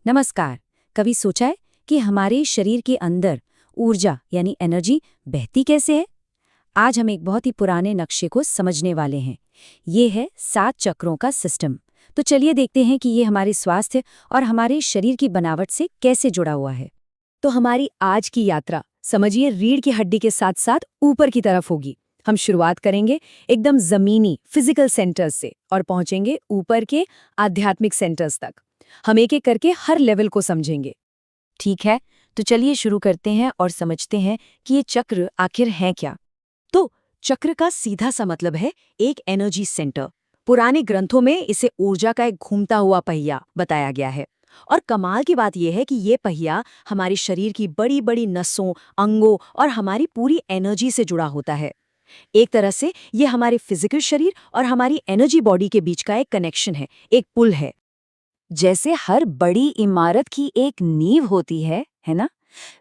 नमस्कार। कभी सोचा है कि हमारे शरीर के अंदर ऊर्जा यानी एनर्जी बहती कैसे है? आज हम एक बहुत ही पुराने नक्शे को समझने वाले हैं। ये है 7 चक्रों का सिस्टम। तो चलिए देखते हैं कि ये हमारे स्वास्थ्य और हमारे शरीर की बनावट से कैसे जुड़ा हुआ है। तो हमारी आज की यात्रा समझिए रीढ़ की हड्डी के साथ साथ ऊपर की तरफ होगी। हम शुरुआत करेंगे एकदम जमीनी फिजिकल सेंटर्स से और पहुंचेंगे ऊपर के आध्यात्मिक सेंटर्स तक। हम एक एक करके हर लेवल को समझेंगे। ठीक है, तो चलिए शुरू करते हैं और समझते हैं कि ये चक्र आखिर हैं क्या। तो चक्र का सीधा सा मतलब है एक एनर्जी सेंटर। पुराने ग्रंथों में इसे ऊर्जा का एक घूमता हुआ पहिया बताया गया है। और कमाल की बात यह है कि ये पहिया हमारे शरीर की बड़ी बड़ी नसों, अंगों और हमारी पूरी एनर्जी से जुड़ा होता है। एक तरह से ये हमारे फिजिकल शरीर और हमारी एनर्जी बॉडी के बीच का एक कनेक्शन है, एक पुल है। जैसे हर बड़ी इमारत की एक नींव होती है ना?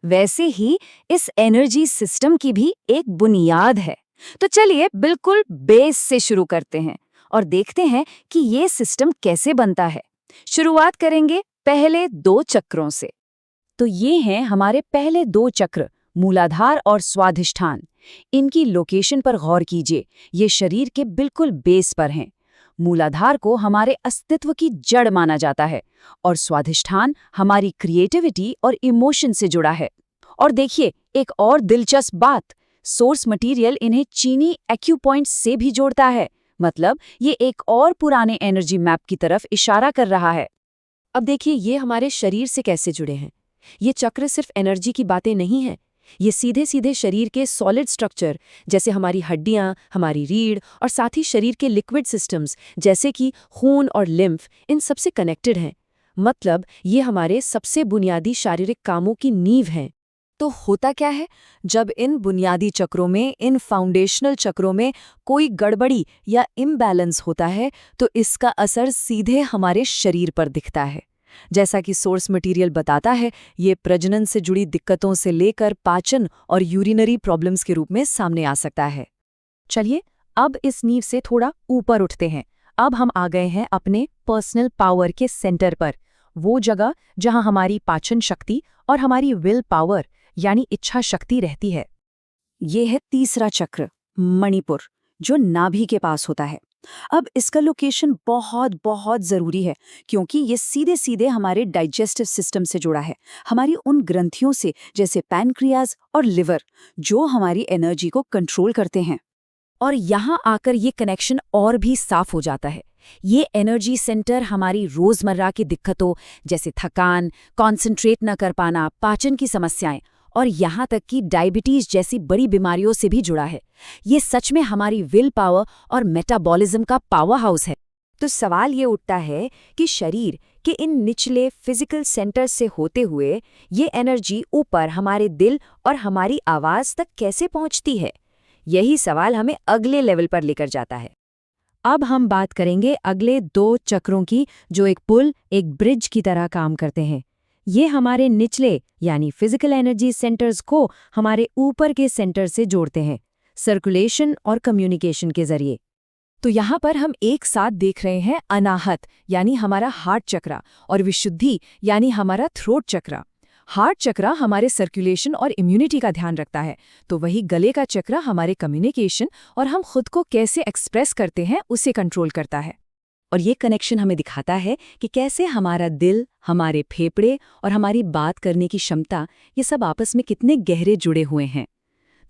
वैसे ही इस एनर्जी सिस्टम की भी एक बुनियाद है। तो चलिए बिल्कुल बेस से शुरू करते हैं और देखते हैं कि ये सिस्टम कैसे बनता है। शुरुआत करेंगे पहले 2 चक्रों से। तो ये हैं हमारे पहले 2 चक्र, मूलाधार और स्वाधिष्ठान। इनकी लोकेशन पर गौर कीजिए, ये शरीर के बिल्कुल बेस पर हैं। मूलाधार को हमारे अस्तित्व की जड़ माना जाता है और स्वाधिष्ठान हमारी क्रिएटिविटी और इमोशन से जुड़ा है। और देखिए एक और दिलचस्प बात, सोर्स मटेरियल इन्हें चीनी एक्यूपॉइंट से भी जोड़ता है। मतलब ये एक और पुराने एनर्जी मैप की तरफ इशारा कर रहा है। अब देखिए ये हमारे शरीर से कैसे जुड़े हैं। ये चक्र सिर्फ एनर्जी की बातें नहीं है, ये सीधे सीधे शरीर के सॉलिड स्ट्रक्चर जैसे हमारी हड्डियां, हमारी रीढ़ और साथ ही शरीर के लिक्विड सिस्टम्स जैसे कि खून और लिम्फ, इन सबसे कनेक्टेड हैं। मतलब ये हमारे सबसे बुनियादी शारीरिक कामों की नींव हैं। तो होता क्या है, जब इन बुनियादी चक्रों में, इन फाउंडेशनल चक्रों में कोई गड़बड़ी या इम्बैलेंस होता है तो इसका असर सीधे हमारे शरीर पर दिखता है। जैसा कि सोर्स मटेरियल बताता है, ये प्रजनन से जुड़ी दिक्कतों से लेकर पाचन और यूरिनरी प्रॉब्लम्स के रूप में सामने आ सकता है। चलिए अब इस नींव से थोड़ा ऊपर उठते हैं। अब हम आ गए हैं अपने पर्सनल पावर के सेंटर पर, वो जगह जहां हमारी पाचन शक्ति और हमारी विल पावर यानी इच्छा शक्ति रहती है। ये है तीसरा चक्र, मणिपुर, जो नाभि के पास होता है। अब इसका लोकेशन बहुत बहुत ज़रूरी है क्योंकि ये सीधे सीधे हमारे डाइजेस्टिव सिस्टम से जुड़ा है, हमारी उन ग्रंथियों से जैसे पैनक्रियाज और लिवर, जो हमारी एनर्जी को कंट्रोल करते हैं। और यहाँ आकर ये कनेक्शन और भी साफ हो जाता है। ये एनर्जी सेंटर हमारी रोज़मर्रा की दिक्कतों जैसे थकान, कॉन्सेंट्रेट न कर पाना, पाचन की समस्याएं और यहाँ तक कि डायबिटीज जैसी बड़ी बीमारियों से भी जुड़ा है। ये सच में हमारी विल पावर और मेटाबॉलिज्म का पावर हाउस है। तो सवाल ये उठता है कि शरीर के इन निचले फिजिकल सेंटर से होते हुए ये एनर्जी ऊपर हमारे दिल और हमारी आवाज़ तक कैसे पहुँचती है? यही सवाल हमें अगले लेवल पर लेकर जाता है। अब हम बात करेंगे अगले 2 चक्रों की, जो एक पुल, एक ब्रिज की तरह काम करते हैं। ये हमारे निचले यानी फिजिकल एनर्जी सेंटर्स को हमारे ऊपर के सेंटर से जोड़ते हैं, सर्कुलेशन और कम्युनिकेशन के जरिए। तो यहाँ पर हम एक साथ देख रहे हैं अनाहत यानी हमारा हार्ट चक्रा और विशुद्धि यानी हमारा थ्रोट चक्रा। हार्ट चक्रा हमारे सर्कुलेशन और इम्यूनिटी का ध्यान रखता है, तो वही गले का चक्रा हमारे कम्युनिकेशन और हम खुद को कैसे एक्सप्रेस करते हैं उसे कंट्रोल करता है। और ये कनेक्शन हमें दिखाता है कि कैसे हमारा दिल, हमारे फेफड़े और हमारी बात करने की क्षमता, ये सब आपस में कितने गहरे जुड़े हुए हैं।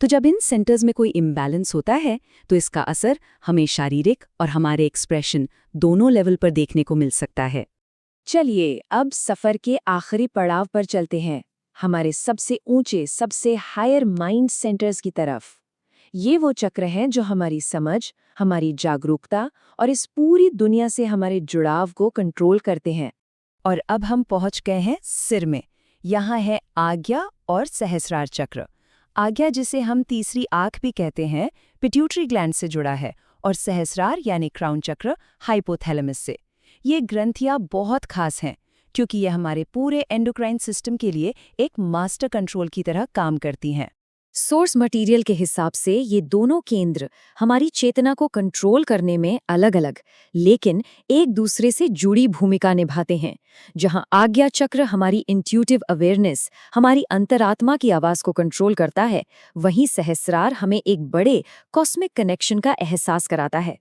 तो जब इन सेंटर्स में कोई इम्बैलेंस होता है तो इसका असर हमें शारीरिक और हमारे एक्सप्रेशन दोनों लेवल पर देखने को मिल सकता है। चलिए अब सफ़र के आखिरी पड़ाव पर चलते हैं, हमारे सबसे ऊंचे, सबसे हायर माइंड सेंटर्स की तरफ। ये वो चक्र हैं जो हमारी समझ, हमारी जागरूकता और इस पूरी दुनिया से हमारे जुड़ाव को कंट्रोल करते हैं। और अब हम पहुंच गए हैं सिर में। यहाँ है आज्ञा और सहस्रार चक्र। आज्ञा, जिसे हम तीसरी आंख भी कहते हैं, पिट्यूटरी ग्लैंड से जुड़ा है और सहस्रार यानी क्राउन चक्र हाइपोथैलेमस से। ये ग्रंथियां बहुत खास हैं क्योंकि ये हमारे पूरे एंडोक्राइन सिस्टम के लिए एक मास्टर कंट्रोल की तरह काम करती हैं। सोर्स मटेरियल के हिसाब से ये दोनों केंद्र हमारी चेतना को कंट्रोल करने में अलग-अलग, लेकिन एक दूसरे से जुड़ी भूमिका निभाते हैं। जहां आज्ञा चक्र हमारी इंट्यूटिव अवेयरनेस, हमारी अंतरात्मा की आवाज को कंट्रोल करता है, वहीं सहस्रार हमें एक बड़े कॉस्मिक कनेक्शन का एहसास कराता है।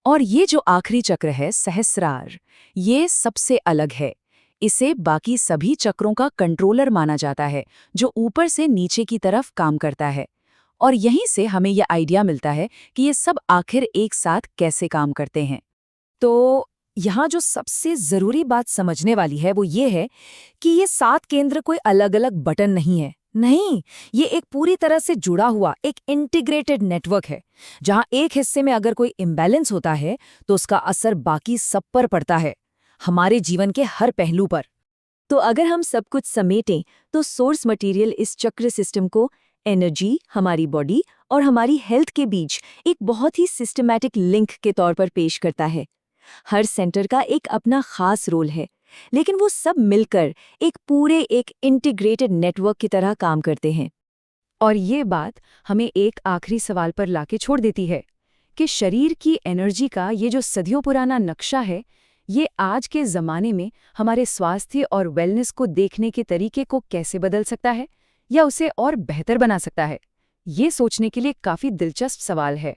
और ये जो आखिरी चक्र है, सहस्रार, ये सबसे अलग है। इसे बाकी सभी चक्रों का कंट्रोलर माना जाता है, जो ऊपर से नीचे की तरफ काम करता है। और यहीं से हमें यह आइडिया मिलता है कि ये सब आखिर एक साथ कैसे काम करते हैं। तो यहाँ जो सबसे जरूरी बात समझने वाली है वो ये है कि ये 7 केंद्र कोई अलग-अलग बटन नहीं है। नहीं, ये एक पूरी तरह से जुड़ा हुआ एक इंटीग्रेटेड नेटवर्क है, जहाँ एक हिस्से में अगर कोई इम्बैलेंस होता है तो उसका असर बाकी सब पर पड़ता है, हमारे जीवन के हर पहलू पर। तो अगर हम सब कुछ समेटें तो सोर्स मटेरियल इस चक्र सिस्टम को एनर्जी, हमारी बॉडी और हमारी हेल्थ के बीच एक बहुत ही सिस्टमैटिक लिंक के तौर पर पेश करता है। हर सेंटर का एक अपना खास रोल है, लेकिन वो सब मिलकर एक इंटीग्रेटेड नेटवर्क की तरह काम करते हैं। और ये बात हमें एक आखिरी सवाल पर लाके छोड़ देती है कि शरीर की एनर्जी का ये जो सदियों पुराना नक्शा है, ये आज के ज़माने में हमारे स्वास्थ्य और वेलनेस को देखने के तरीके को कैसे बदल सकता है या उसे और बेहतर बना सकता है। ये सोचने के लिए काफ़ी दिलचस्प सवाल है।